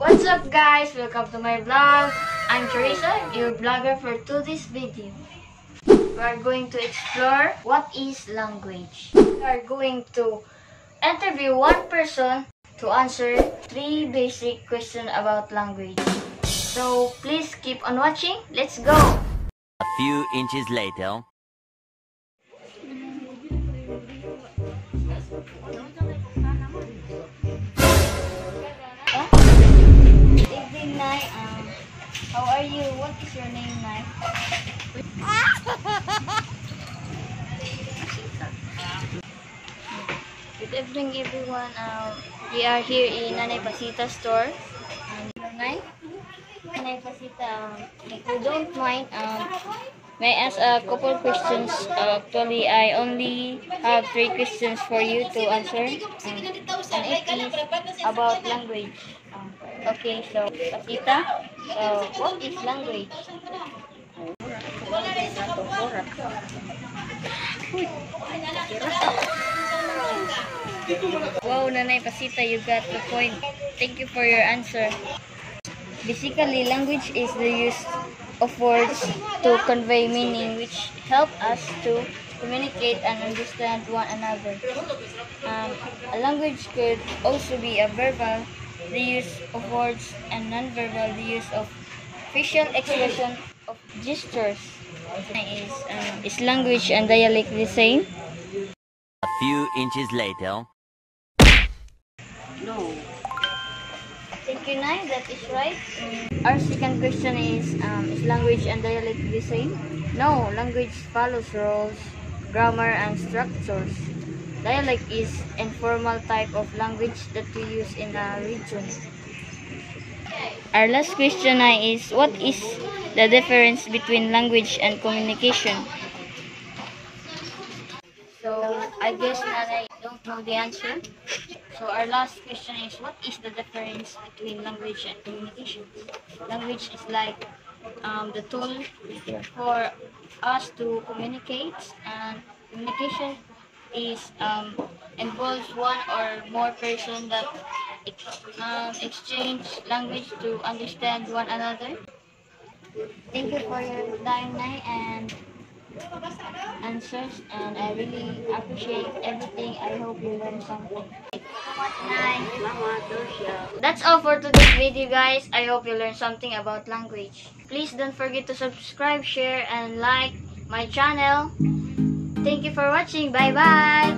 What's up guys? Welcome to my vlog. I'm Teresa, your vlogger for today's video. We are going to explore what is language. We are going to interview one person to answer 3 basic questions about language. So please keep on watching. Let's go! A few inches later. Good evening, Nay. How are you? What is your name, Nay? Good evening, everyone. We are here in Nanay Pasita store. Nay Pasita, if you don't mind, may I ask a couple questions? Actually, I only have 3 questions for you to answer. And it is about language. Okay, so Pasita, so what is language? Wow, Nanay Pasita, you got the point. Thank you for your answer. Basically, language is the use of words to convey meaning, which help us to communicate and understand one another. A language could also be a verbal, the use of words, and non-verbal, the use of facial expression of gestures. Is language and dialect the same? A few inches later. No. Thank you, Nay. That is right. Our second question is language and dialect the same? No, language follows rules, grammar, and structures. Dialect is informal type of language that we use in a region. Our last question, Nay, is what is the difference between language and communication? So, I guess Nanay don't know the answer. So, our last question is, what is the difference between language and communication? Language is like the tool for us to communicate, and communication is involves one or more person that exchange language to understand one another. Thank you for your time, Nay, and answers, and I really appreciate everything. I hope you learned something. That's all for today's video, guys. I hope you learned something about language. Please don't forget to subscribe, share, and like my channel. Thank you for watching. Bye bye.